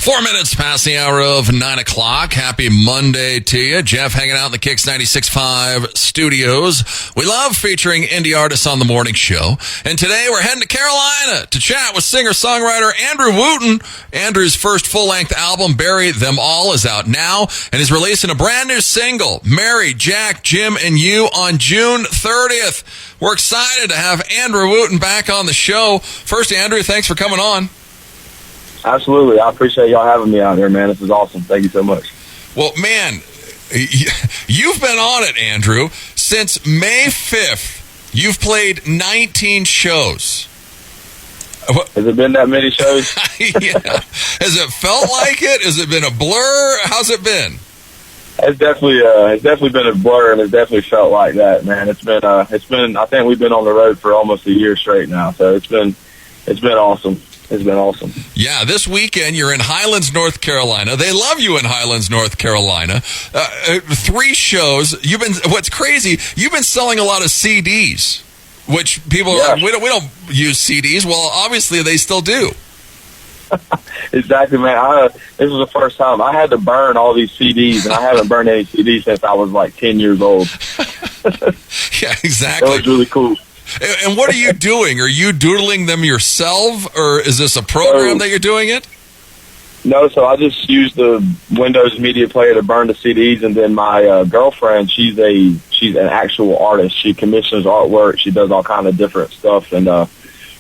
4 minutes past the hour of 9 o'clock. Happy Monday to you. Jeff hanging out in the KIX 96.5 studios. We love featuring indie artists on the morning show. And today we're heading to Carolina to chat with singer-songwriter Andrew Wooten. Andrew's first full-length album, Bury Them All, is out now and is releasing a brand new single, Mary, Jack, Jim, and You, on June 30th. We're excited to have Andrew Wooten back on the show. First, Andrew, thanks for coming on. Absolutely. I appreciate y'all having me out here, man. This is awesome. Thank you so much. Well, man, you've been on it, Andrew. Since May 5th, you've played 19 shows. Has it been that many shows? Yeah. Has it felt like it? Has it been a blur? How's it been? It's definitely been a blur, and it's definitely felt like that, man. It's been. I think we've been on the road for almost a year straight now, so it's been awesome. It's been awesome. Yeah, this weekend you're in Highlands, North Carolina. They love you in Highlands, North Carolina. 3 shows. What's crazy? You've been selling a lot of CDs, which people are like, we don't use CDs. Well, obviously they still do. Exactly, man. This was the first time I had to burn all these CDs, and I haven't burned any CDs since I was like 10 years old. Yeah, exactly. That was really cool. And what are you doing? Are you doodling them yourself, or is this a program that you're doing it? No, so I just used the Windows Media Player to burn the CDs, and then my girlfriend, she's an actual artist. She commissions artwork. She does all kind of different stuff, and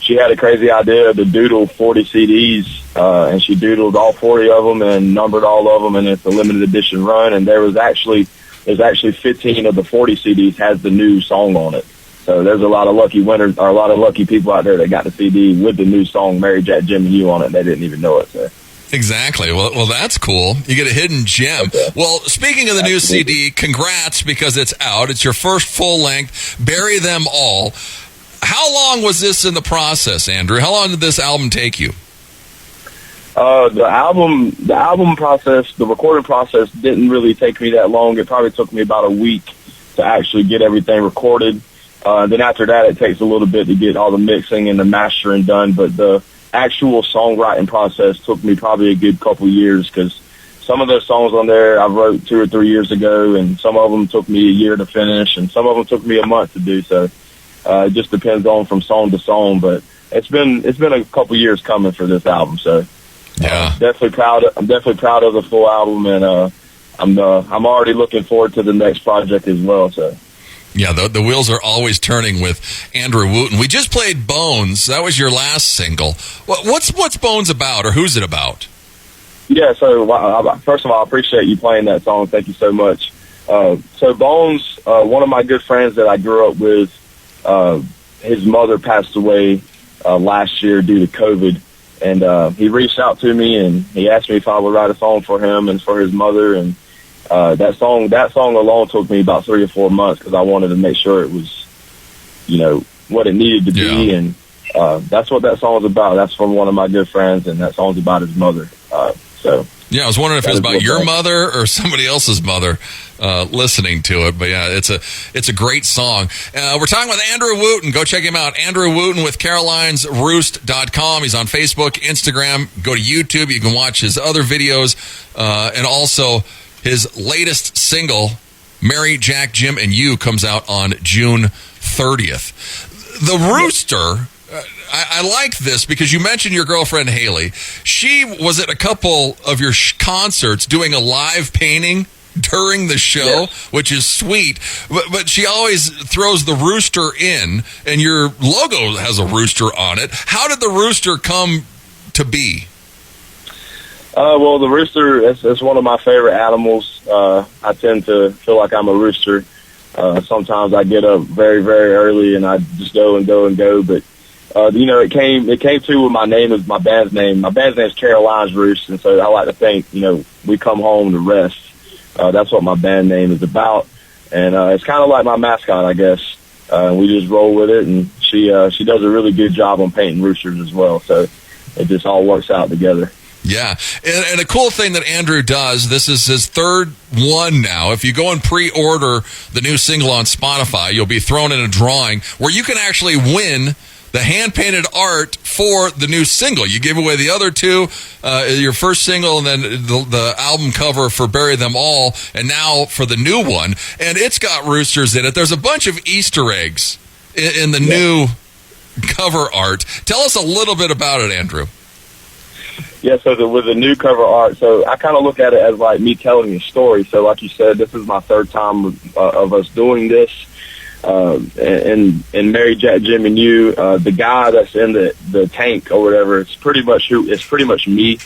she had a crazy idea to doodle 40 CDs, and she doodled all 40 of them and numbered all of them, and it's a limited edition run. And there's actually 15 of the 40 CDs has the new song on it. So there's a lot of lucky winners, or a lot of lucky people out there that got the CD with the new song "Mary, Jack, Jim, and You" on it. And they didn't even know it. So. Exactly. Well, that's cool. You get a hidden gem. Okay. Well, speaking of the new CD, congrats, because it's out. It's your first full length, Bury Them All. How long was this in the process, Andrew? How long did this album take you? The album process, the recording process didn't really take me that long. It probably took me about a week to actually get everything recorded. Then after that, it takes a little bit to get all the mixing and the mastering done. But the actual songwriting process took me probably a good couple years, because some of those songs on there I wrote 2 or 3 years ago, and some of them took me a year to finish, and some of them took me a month to do. So it just depends on from song to song. But it's been a couple years coming for this album. So yeah, I'm definitely proud of the full album, and I'm already looking forward to the next project as well. So. Yeah, the wheels are always turning with Andrew Wooten. We just played Bones. That was your last single. What's Bones about, or who's it about? Yeah, so first of all, I appreciate you playing that song. Thank you so much. So Bones, one of my good friends that I grew up with, his mother passed away last year due to COVID. And he reached out to me, and he asked me if I would write a song for him and for his mother. And that song alone took me about 3 or 4 months, because I wanted to make sure it was, what it needed to be. And that's what that song's about. That's from one of my good friends, and that song's about his mother. Yeah, I was wondering if it was about your mother or somebody else's mother listening to it. But yeah, it's a great song. We're talking with Andrew Wooten. Go check him out. Andrew Wooten with carolinesroost.com. He's on Facebook, Instagram. Go to YouTube. You can watch his other videos. And also his latest single, Mary, Jack, Jim, and You, comes out on June 30th. The Rooster... I like this because you mentioned your girlfriend, Haley. She was at a couple of your concerts doing a live painting during the show, which is sweet. But she always throws the rooster in, and your logo has a rooster on it. How did the rooster come to be? Well, the rooster is one of my favorite animals. I tend to feel like I'm a rooster. Sometimes I get up very, very early, and I just go and go and go. But it came to with my name is my band's name. My band's name is Caroline's Roost, and so I like to think, we come home to rest. That's what my band name is about, and it's kind of like my mascot, I guess. We just roll with it, and she does a really good job on painting roosters as well. So it just all works out together. Yeah, and a cool thing that Andrew does, this is his third one now. If you go and pre-order the new single on Spotify, you'll be thrown in a drawing where you can actually win the hand-painted art for the new single. You gave away the other two, your first single, and then the album cover for Bury Them All, and now for the new one. And it's got roosters in it. There's a bunch of Easter eggs in the new cover art. Tell us a little bit about it, Andrew. Yeah, so with the new cover art, so I kind of look at it as like me telling a story. So like you said, this is my third time of us doing this. And Mary, Jack, Jim, and you, the guy that's in the tank or whatever, it's pretty much me,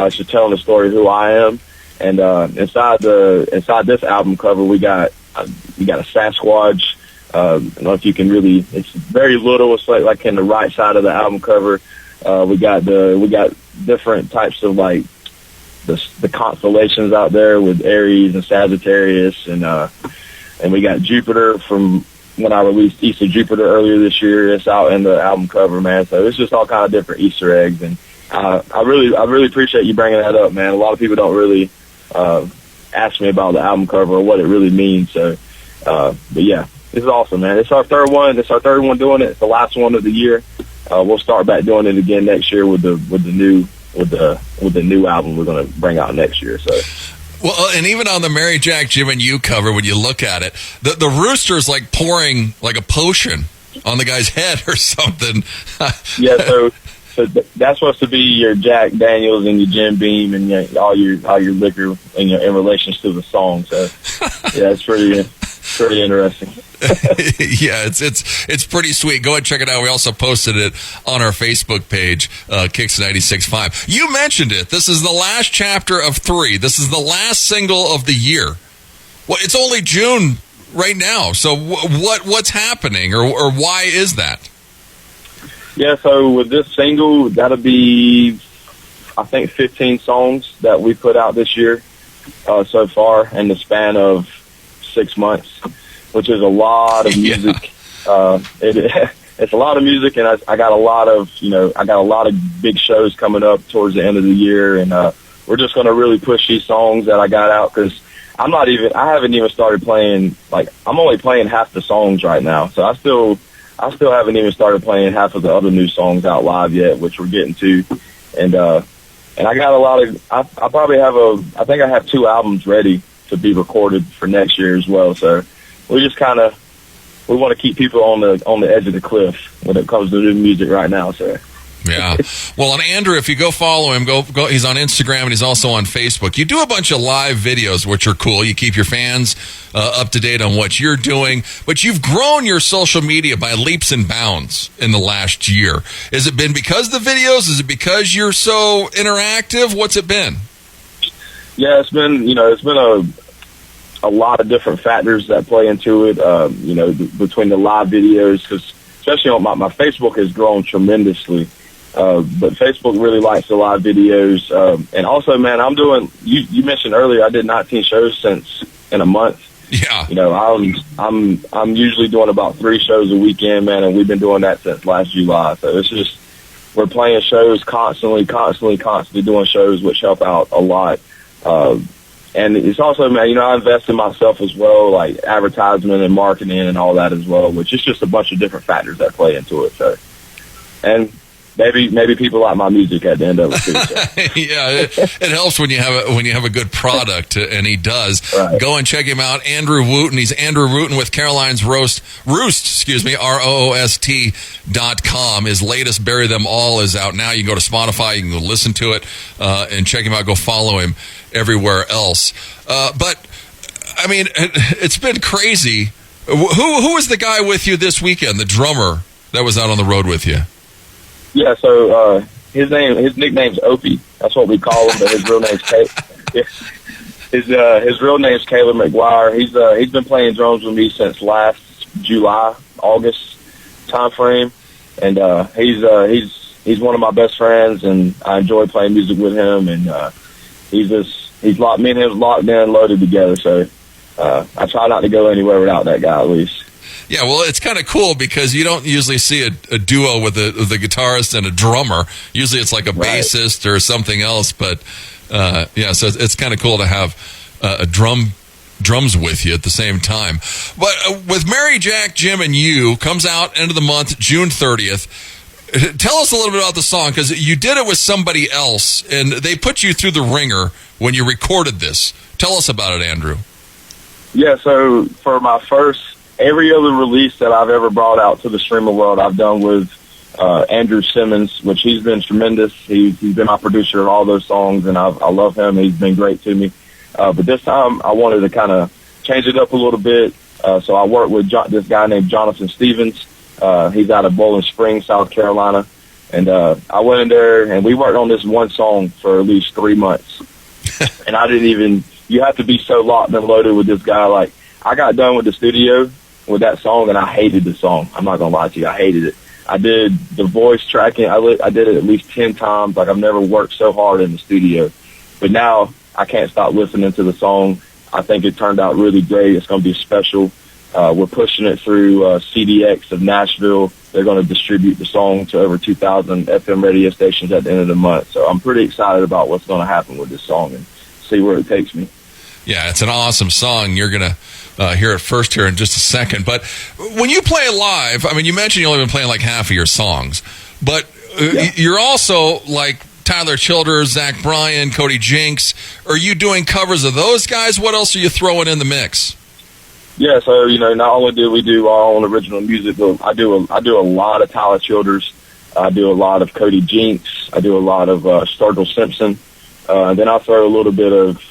just telling the story of who I am. And inside this album cover, we got a Sasquatch. I don't know if you can really. It's very little. It's like in the right side of the album cover. We got different types of like the constellations out there with Aries and Sagittarius, and we got Jupiter from when I released East of Jupiter earlier this year. It's out in the album cover, man. So it's just all kind of different Easter eggs, and I really appreciate you bringing that up, man. A lot of people don't really ask me about the album cover or what it really means. So, but yeah, this is awesome, man. It's our third one. It's our third one doing it. It's the last one of the year. We'll start back doing it again next year with the new album we're going to bring out next year. So. Well, and even on the Mary, Jack, Jim, and You cover, when you look at it, the rooster's like pouring like a potion on the guy's head or something. Yeah, so that's supposed to be your Jack Daniels and your Jim Beam and all your liquor in relation to the song. So yeah, it's pretty interesting. Yeah, it's pretty sweet. Go ahead and check it out. We also posted it on our Facebook page, KIX 96.5. You mentioned it. This is the last chapter of 3. This is the last single of the year. Well, it's only June right now. So what's happening, or why is that? Yeah, so with this single, that'll be, I think, 15 songs that we put out this year so far in the span of 6 months, which is a lot of music. Yeah. It's a lot of music, and I got a lot of big shows coming up towards the end of the year, and we're just going to really push these songs that I got out, because I haven't even started playing. Like, I'm only playing half the songs right now, so I still haven't even started playing half of the other new songs out live yet, which we're getting to, and I got a lot of. I think I have 2 albums ready to be recorded for next year as well. So we just we want to keep people on the edge of the cliff when it comes to new music right now. So yeah. Well, and Andrew, if you go follow him, go. He's on Instagram and he's also on Facebook. You do a bunch of live videos, which are cool. You keep your fans up to date on what you're doing, but you've grown your social media by leaps and bounds in the last year. Has it been because of the videos? Is it because you're so interactive? What's it been? Yeah, it's been a lot of different factors that play into it. Between the live videos, because especially on my Facebook has grown tremendously. But Facebook really likes the live videos. And also, man, I'm doing, you mentioned earlier, I did 19 shows in a month. Yeah. I'm usually doing about 3 shows a weekend, man, and we've been doing that since last July. So it's just, we're playing shows constantly doing shows, which help out a lot. And it's also, man, I invest in myself as well, like advertisement and marketing and all that as well, which is just a bunch of different factors that play into it. So, and maybe people like my music at the end of it too. So. Yeah, it helps when you have a good product, and he does. Right. Go and check him out, Andrew Wooten. He's Andrew Wooten with Caroline's Roost, ROOST.com. His latest, Bury Them All, is out now. You can go to Spotify, you can go listen to it, and check him out. Go follow him everywhere else. But I mean, it's been crazy. Who was the guy with you this weekend? The drummer that was out on the road with you? Yeah, so his nickname's Opie. That's what we call him, but his real name's his real name's Caleb McGuire. He's been playing drums with me since last July, August time frame, and he's one of my best friends, and I enjoy playing music with him, and me and him locked in, loaded together. So I try not to go anywhere without that guy, at least. Yeah, well, it's kind of cool because you don't usually see a duo with the guitarist and a drummer. Usually it's like a bassist or something else. But, so it's kind of cool to have a drum drums with you at the same time. But with Mary, Jack, Jim, and You comes out end of the month, June 30th. Tell us a little bit about the song, because you did it with somebody else, and they put you through the ringer when you recorded this. Tell us about it, Andrew. Yeah, so for my every other release that I've ever brought out to the streaming world, I've done with Andrew Simmons, which he's been tremendous. He's been my producer of all those songs, and I love him. He's been great to me. But this time I wanted to kind of change it up a little bit. So I worked with this guy named Jonathan Stevens. He's out of Bowling Springs, South Carolina. And I went in there, and we worked on this one song for at least 3 months. And you have to be so locked and loaded with this guy. Like, I got done with the studio with that song, and I hated the song. I'm not going to lie to you. I hated it. I did the voice tracking. I did it at least 10 times. Like, I've never worked so hard in the studio. But now I can't stop listening to the song. I think it turned out really great. It's going to be special. We're pushing it through CDX of Nashville. They're going to distribute the song to over 2,000 FM radio stations at the end of the month. So I'm pretty excited about what's going to happen with this song and see where it takes me. Yeah, it's an awesome song. You're going to hear it first here in just a second. But when you play live, I mean, you mentioned you've only been playing like half of your songs. But you're also like Tyler Childers, Zach Bryan, Cody Jinks. Are you doing covers of those guys? What else are you throwing in the mix? Yeah, so, not only do we do our own original music, but I do a lot of Tyler Childers. I do a lot of Cody Jinks. I do a lot of Sturgill Simpson. And then I throw a little bit of,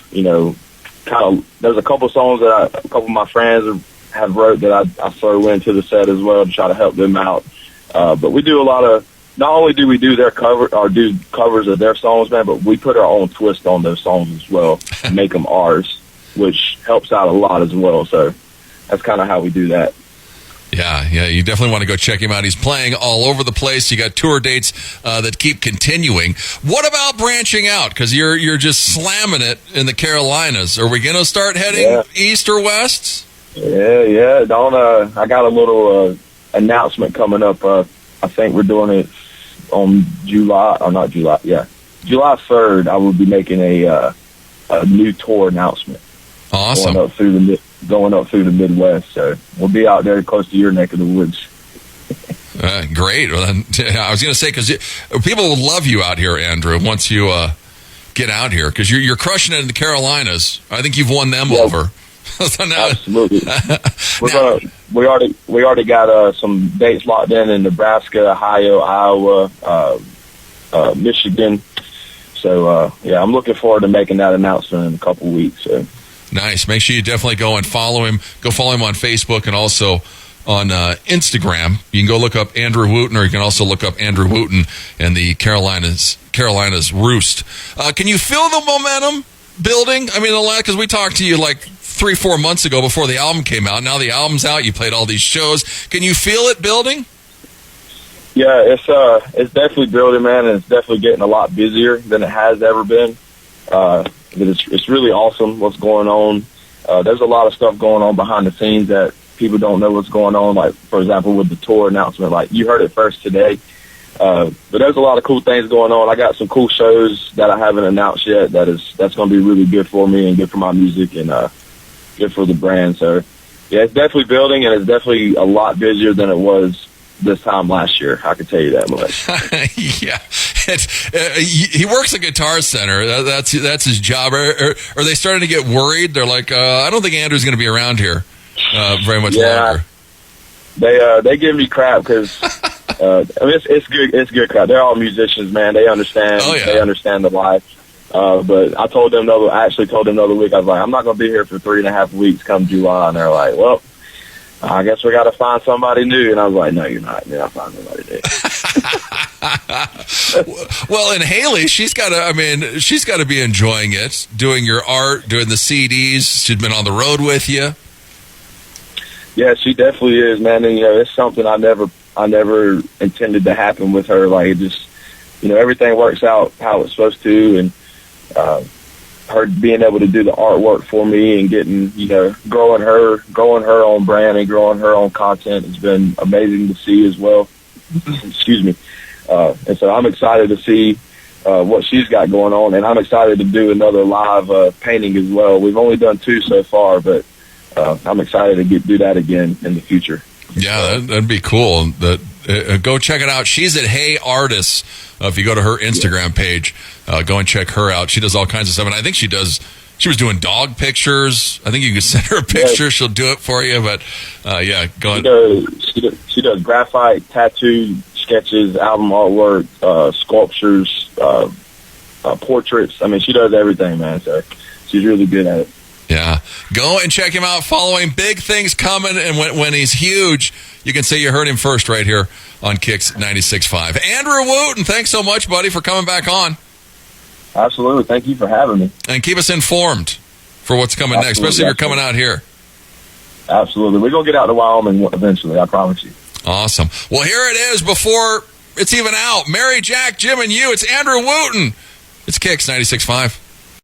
there's a couple songs that a couple of my friends have wrote that I throw into the set as well to try to help them out. But we do a lot of, not only do we do their do covers of their songs, man, but we put our own twist on those songs as well and make them ours, which helps out a lot as well. So that's kind of how we do that. Yeah, you definitely want to go check him out. He's playing all over the place. You got tour dates that keep continuing. What about branching out? Because you're just slamming it in the Carolinas. Are we going to start heading east or west? Yeah. I got a little announcement coming up. I think we're doing it on July 3rd. I will be making a new tour announcement. Awesome. Going up through the Midwest, so we'll be out there close to your neck of the woods. Great. Well, then, I was going to say, because people will love you out here, Andrew, once you get out here, because you're crushing it in the Carolinas. I think you've won them over. So now, absolutely. We already got some dates locked in Nebraska, Ohio, Iowa, Michigan. So I'm looking forward to making that announcement in a couple weeks. So. Nice. Make sure you definitely go and follow him. Go follow him on Facebook and also on Instagram. You can go look up Andrew Wooten, or you can also look up Andrew Wooten and the Carolinas Roost. Can you feel the momentum building? I mean, because we talked to you like 3-4 months ago before the album came out. Now the album's out. You played all these shows. Can you feel it building? Yeah, it's definitely building, man, and it's definitely getting a lot busier than it has ever been. It's really awesome what's going on. There's a lot of stuff going on behind the scenes that people don't know what's going on. Like, for example, with the tour announcement, like you heard it first today. But there's a lot of cool things going on. I got some cool shows that I haven't announced yet. That's going to be really good for me and good for my music and good for the brand. So yeah, it's definitely building, and it's definitely a lot busier than it was this time last year. I can tell you that much. Yeah. He works at Guitar Center. That's his job. Are they starting to get worried? They're like, I don't think Andrew's going to be around here very much longer. They give me crap because it's good. It's good crap. They're all musicians, man. They understand. Oh, yeah. They understand the life. But I told them the other week, I was like, I'm not going to be here for 3.5 weeks come July, and they're like, well, I guess we got to find somebody new. And I was like, no, you're not. You're not finding somebody new. Well, and Haley, she's got to be enjoying it, doing your art, doing the CDs. She's been on the road with you. Yeah, she definitely is, man. And it's something I never intended to happen with her. Like, it just, everything works out how it's supposed to, and her being able to do the artwork for me and getting, growing her own brand and growing her own content has been amazing to see as well. Excuse me. And so I'm excited to see what she's got going on, and I'm excited to do another live painting as well. We've only done 2 so far, but I'm excited to do that again in the future. Yeah, that'd be cool. Go check it out. She's at Hey Artists. If you go to her Instagram page, go and check her out. She does all kinds of stuff, and I think she was doing dog pictures. I think you can send her a picture. Yeah. She'll do it for you. But go ahead. She does graphite, tattoo, sketches, album artwork, sculptures, portraits. I mean, she does everything, man. So she's really good at it. Yeah. Go and check him out. Follow him. Big things coming. And when he's huge, you can say you heard him first right here on KIX 96.5. Andrew Wooten, thanks so much, buddy, for coming back on. Absolutely. Thank you for having me. And keep us informed for what's coming next, especially if you're coming out here. Absolutely. We're going to get out to Wyoming eventually, I promise you. Awesome. Well, here it is before it's even out. Mary, Jack, Jim, and you. It's Andrew Wooten. It's KIX 96.5.